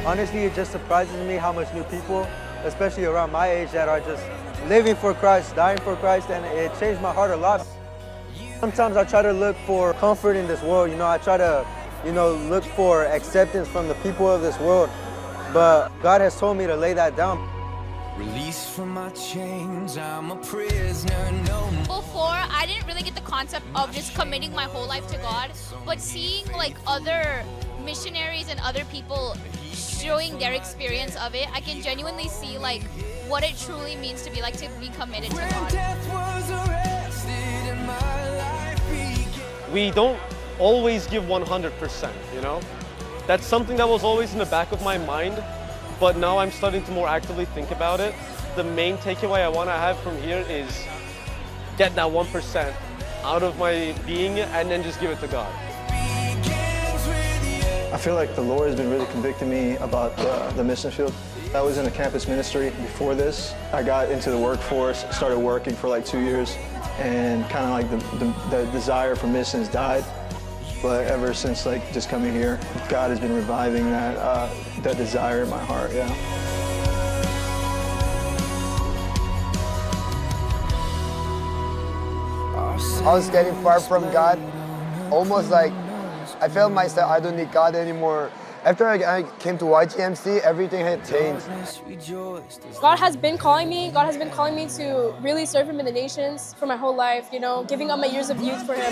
Honestly, it just surprises me how much new people, especially around my age, that are just living for Christ, dying for Christ, and it changed my heart a lot. Sometimes I try to look for comfort in this world. I try to, look for acceptance from the people of this world. But God has told me to lay that down. Released from my chains, I'm a prisoner no more. Before, I didn't really get the concept of just committing my whole life to God, but seeing like other missionaries and other people showing their experience of it, I can genuinely see like what it truly means to be committed to God. Death was arrested and my life began. We don't always give 100%, That's something that was always in the back of my mind, but now I'm starting to more actively think about it. The main takeaway I want to have from here is get that 1% out of my being and then just give it to God. I feel like the Lord has been really convicting me about the mission field. I was in a campus ministry before this. I got into the workforce, started working for like 2 years, and kind of like the desire for missions died. But ever since just coming here, God has been reviving that desire in my heart, yeah. I was getting far from God, almost like I felt myself, I don't need God anymore. After I came to YGMC, everything had changed. God has been calling me. God has been calling me to really serve Him in the nations for my whole life, giving up my years of youth for Him.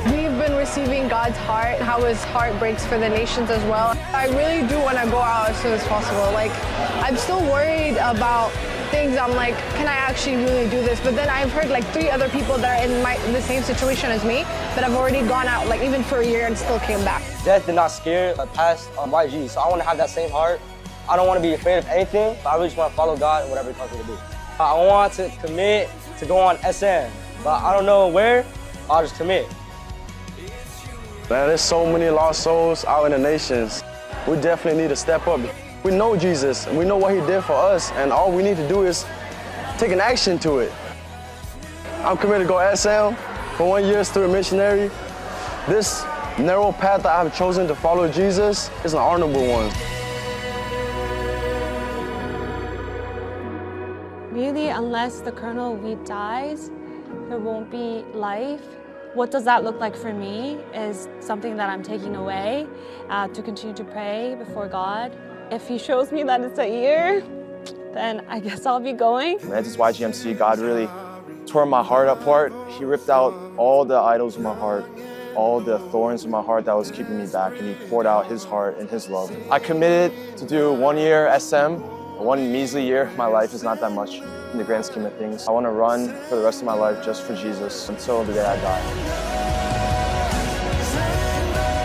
We've been receiving God's heart, how His heart breaks for the nations as well. I really do want to go out as soon as possible. I'm still worried about things. I'm like, can I actually really do this? But then I've heard 3 other people that are in the same situation as me that have already gone out even for a year and still came back. Death did not scare past YG, so I want to have that same heart. I don't want to be afraid of anything, but I really just want to follow God and whatever He calls me to do. I want to commit to go on SM, but I don't know where. I'll just commit. Man, there's so many lost souls out in the nations. We definitely need to step up. We know Jesus, and we know what He did for us, and all we need to do is take an action to it. I'm committed to go SM for 1 year through a missionary. This narrow path that I've chosen to follow Jesus is an honorable one. Really, unless the kernel of wheat dies, there won't be life. What does that look like for me is something that I'm taking away to continue to pray before God. If He shows me that it's a year, then I guess I'll be going. At this YGMC, God really tore my heart apart. He ripped out all the idols in my heart, all the thorns in my heart that was keeping me back, and He poured out His heart and His love. I committed to do 1 year SM, 1 measly year. My life is not that much in the grand scheme of things. I want to run for the rest of my life just for Jesus until the day I die.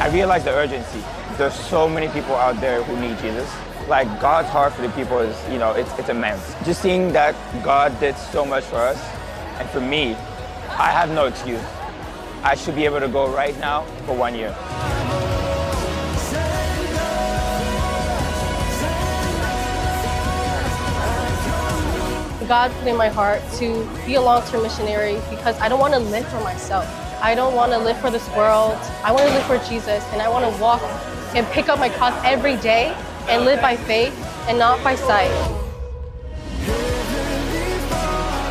I realize the urgency. There's so many people out there who need Jesus. God's heart for the people is, it's immense. Just seeing that God did so much for us, and for me, I have no excuse. I should be able to go right now for 1 year. God put in my heart to be a long-term missionary because I don't want to live for myself. I don't want to live for this world. I want to live for Jesus, and I want to walk and pick up my cross every day and live by faith and not by sight.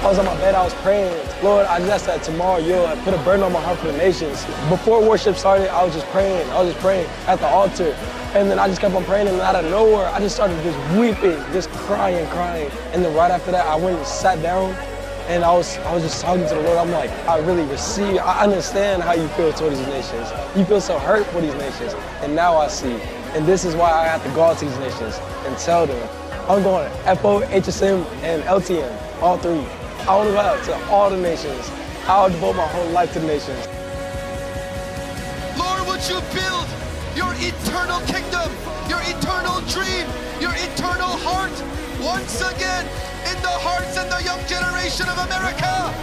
I was on my bed, I was praying. Lord, I just asked that tomorrow you'll put a burden on my heart for the nations. Before worship started, I was just praying. At the altar. And then I just kept on praying, and out of nowhere, I just started just weeping, just crying. And then right after that, I went and sat down, and I was just talking to the Lord. I'm like, I really receive, I understand how you feel towards these nations. You feel so hurt for these nations, and now I see. And this is why I have to go out to these nations and tell them. I'm going to FO, HSM, and LTN, all 3. I want to go out to all the nations. I'll devote my whole life to the nations. Lord, would you build your eternal kingdom, your eternal dream, your eternal heart once again in the hearts and the young generation of America?